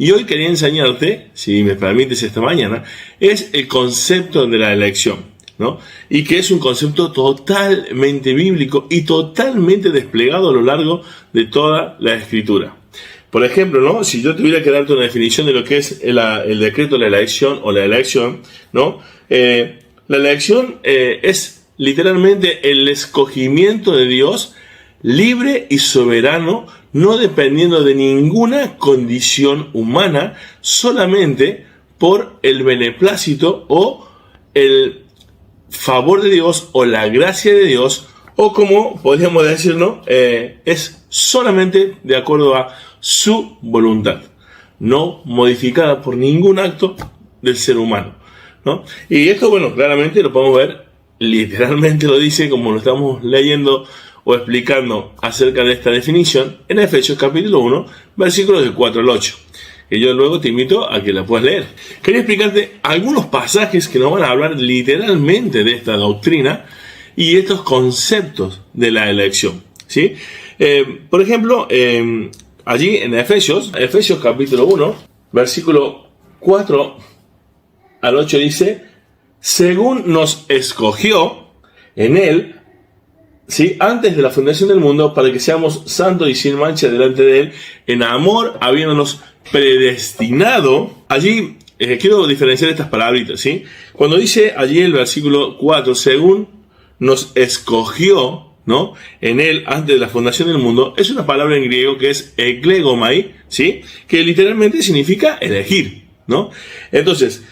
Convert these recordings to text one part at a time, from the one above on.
Y hoy quería enseñarte, si me permites esta mañana, es el concepto de la elección, ¿no? Y que es un concepto totalmente bíblico y totalmente desplegado a lo largo de toda la Escritura. Por ejemplo, ¿no? Si yo tuviera que darte una definición de lo que es el decreto de la elección o la elección, ¿no? La elección es literalmente el escogimiento de Dios libre y soberano, no dependiendo de ninguna condición humana, solamente por el beneplácito o el favor de Dios o la gracia de Dios, o como podríamos decirlo, es solamente de acuerdo a su voluntad, no modificada por ningún acto del ser humano, ¿no? Y esto, bueno, claramente lo podemos ver, literalmente lo dice, como lo estamos leyendo o explicando acerca de esta definición, en Efesios capítulo 1, versículos del 4 al 8. Que yo luego te invito a que la puedas leer. Quería explicarte algunos pasajes que nos van a hablar literalmente de esta doctrina y estos conceptos de la elección, ¿sí? Por ejemplo, allí en Efesios capítulo 1, versículo 4 al 8 dice: según nos escogió en él, ¿sí?, antes de la fundación del mundo, para que seamos santos y sin mancha delante de él, en amor, habiéndonos predestinado. Allí quiero diferenciar estas palabritas, ¿sí? Cuando dice allí el versículo 4, según nos escogió, ¿no?, en él antes de la fundación del mundo, es una palabra en griego que es eklegomai, ¿sí?, que literalmente significa elegir, ¿no? Entonces,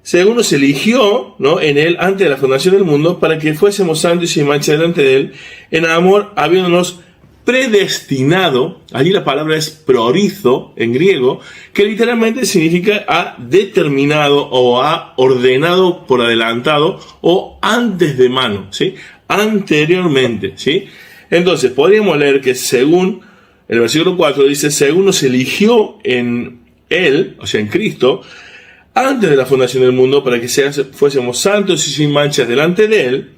según nos eligió, ¿no?, en él antes de la fundación del mundo, para que fuésemos santos y sin mancha delante de él, en amor, habiéndonos predestinado. Allí la palabra es prorizo en griego, que literalmente significa ha determinado o ha ordenado por adelantado o antes de mano, ¿sí?, anteriormente, ¿sí? Entonces podríamos leer que según el versículo 4 dice: según nos eligió en él, o sea en Cristo, antes de la fundación del mundo, para que fuésemos santos y sin manchas delante de él,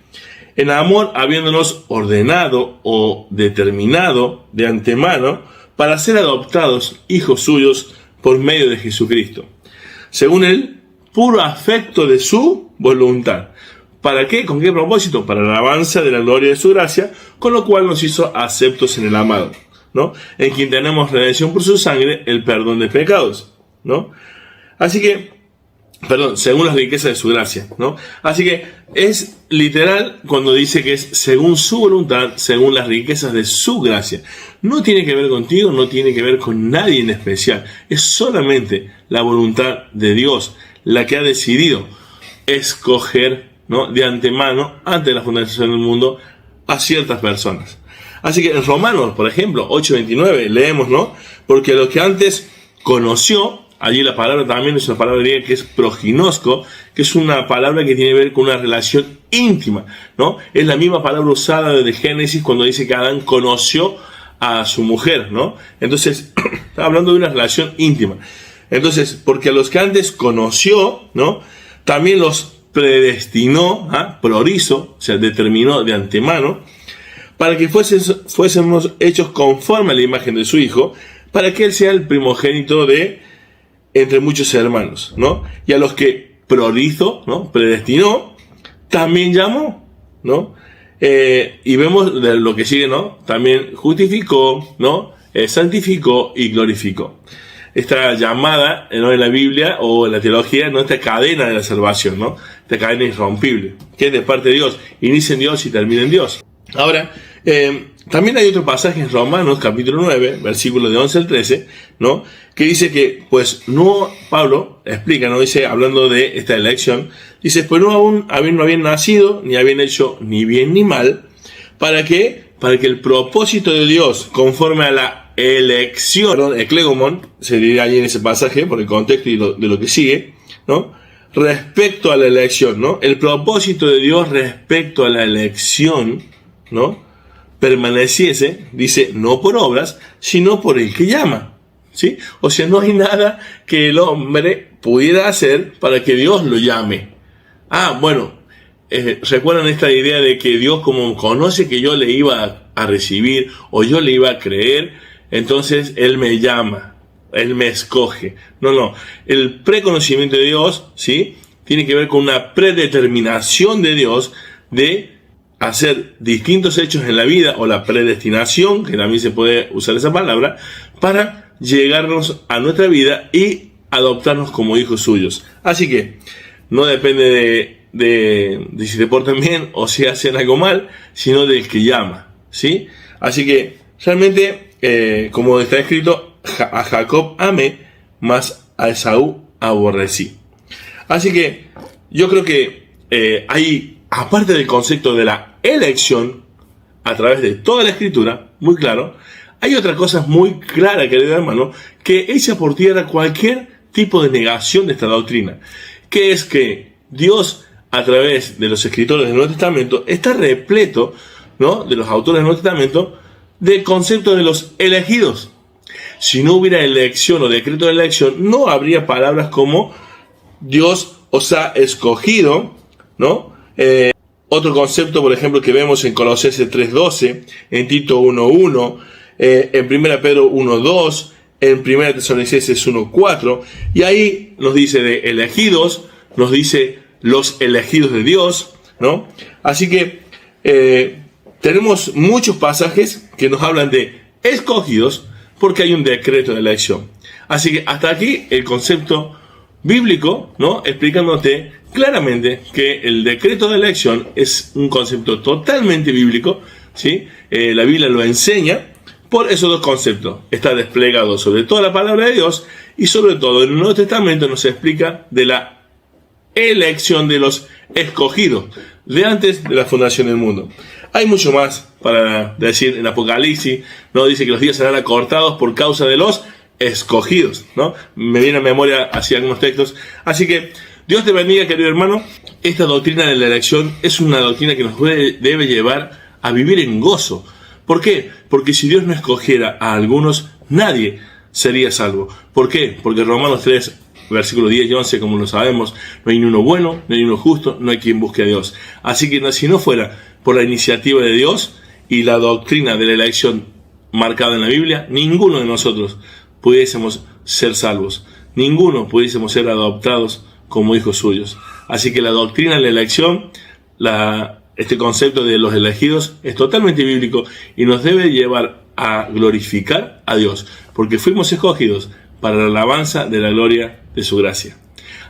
en amor, habiéndonos ordenado o determinado de antemano para ser adoptados hijos suyos por medio de Jesucristo, según el puro afecto de su voluntad. ¿Para qué? ¿Con qué propósito? Para la alabanza de la gloria de su gracia, con lo cual nos hizo aceptos en el amado, ¿no?, en quien tenemos redención por su sangre, el perdón de pecados, ¿no? Así que, según las riquezas de su gracia, ¿no? Así que es literal cuando dice que es según su voluntad, según las riquezas de su gracia. No tiene que ver contigo, no tiene que ver con nadie en especial. Es solamente la voluntad de Dios la que ha decidido escoger, ¿no?, de antemano, antes de la fundación del mundo, a ciertas personas. Así que en Romanos, por ejemplo, 8:29, leemos, ¿no? Porque lo que antes conoció, allí la palabra también es una palabra griega que es proginosco, que es una palabra que tiene que ver con una relación íntima, ¿no? Es la misma palabra usada desde Génesis cuando dice que Adán conoció a su mujer, ¿no? Entonces, está hablando de una relación íntima. Entonces, porque a los que antes conoció, ¿no?, también los predestinó, prorizo, o sea, determinó de antemano, para que fuésemos hechos conforme a la imagen de su Hijo, para que Él sea el primogénito de entre muchos hermanos, ¿no? Y a los que prorizo, ¿no?, predestinó, también llamó, ¿no? Y vemos de lo que sigue, ¿no? También justificó, ¿no?, santificó y glorificó. Esta llamada, ¿no?, en la Biblia o en la teología, ¿no?, esta cadena de la salvación, ¿no?, esta cadena irrompible, que es de parte de Dios, inicia en Dios y termina en Dios. Ahora, también hay otro pasaje en Romanos capítulo 9, versículos de 11 al 13, ¿no?, que dice que, pues, no, Pablo explica, ¿no?, dice, hablando de esta elección, dice, pues no habían nacido, ni habían hecho ni bien ni mal, ¿para qué? Para que el propósito de Dios, conforme a la elección, eklegomon, se diría allí en ese pasaje, por el contexto y de lo que sigue, ¿no?, respecto a la elección, ¿no?, el propósito de Dios respecto a la elección, ¿no?, permaneciese, dice, no por obras, sino por el que llama, ¿sí? O sea, no hay nada que el hombre pudiera hacer para que Dios lo llame. ¿Recuerdan esta idea de que Dios, como conoce que yo le iba a recibir o yo le iba a creer, entonces Él me llama? Él me escoge. No. El preconocimiento de Dios, ¿sí?, tiene que ver con una predeterminación de Dios de hacer distintos hechos en la vida, o la predestinación, que también se puede usar esa palabra, para llegarnos a nuestra vida y adoptarnos como hijos suyos. Así que no depende de si te portan bien o si hacen algo mal, sino del que llama, ¿sí? Así que realmente, como está escrito, a Jacob amé, mas a Esaú aborrecí. Así que yo creo que hay, aparte del concepto de la elección, a través de toda la Escritura, muy claro, hay otra cosa muy clara, querido hermano, que echa por tierra cualquier tipo de negación de esta doctrina, que es que Dios, a través de los escritores del Nuevo Testamento, está repleto, ¿no?, de los autores del Nuevo Testamento, del concepto de los elegidos. Si no hubiera elección o decreto de elección, no habría palabras como Dios os ha escogido, ¿no? Otro concepto, por ejemplo, que vemos en Colosenses 3:12, en Tito 1:1, en 1 Pedro 1:2, en 1 Tesalonicenses 1:4, y ahí nos dice de elegidos, nos dice los elegidos de Dios, ¿no? Así que tenemos muchos pasajes que nos hablan de escogidos porque hay un decreto de elección. Así que hasta aquí el concepto bíblico, ¿no?, explicándote claramente que el decreto de elección es un concepto totalmente bíblico, ¿sí? La Biblia lo enseña por esos dos conceptos. Está desplegado sobre toda la palabra de Dios, y sobre todo en el Nuevo Testamento nos explica de la elección de los escogidos de antes de la fundación del mundo. Hay mucho más para decir en Apocalipsis, ¿no? Dice que los días serán acortados por causa de los escogidos, ¿no? Me viene a memoria así algunos textos. Así que Dios te bendiga, querido hermano. Esta doctrina de la elección es una doctrina que nos debe llevar a vivir en gozo. ¿Por qué? Porque si Dios no escogiera a algunos, nadie sería salvo. ¿Por qué? Porque Romanos 3, versículos 10 y 11, como lo sabemos, no hay ni uno bueno, no hay ni uno justo, no hay quien busque a Dios. Así que si no fuera por la iniciativa de Dios y la doctrina de la elección marcada en la Biblia, ninguno de nosotros pudiésemos ser salvos. Ninguno pudiésemos ser adoptados como hijos suyos. Así que la doctrina de la elección, este concepto de los elegidos, es totalmente bíblico y nos debe llevar a glorificar a Dios, porque fuimos escogidos para la alabanza de la gloria de su gracia.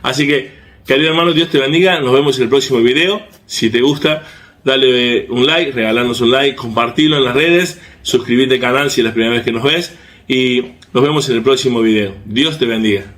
Así que, querido hermano, Dios te bendiga. Nos vemos en el próximo video. Si te gusta, dale un like, regalarnos un like, compartirlo en las redes, suscribirte al canal si es la primera vez que nos ves, y nos vemos en el próximo video. Dios te bendiga.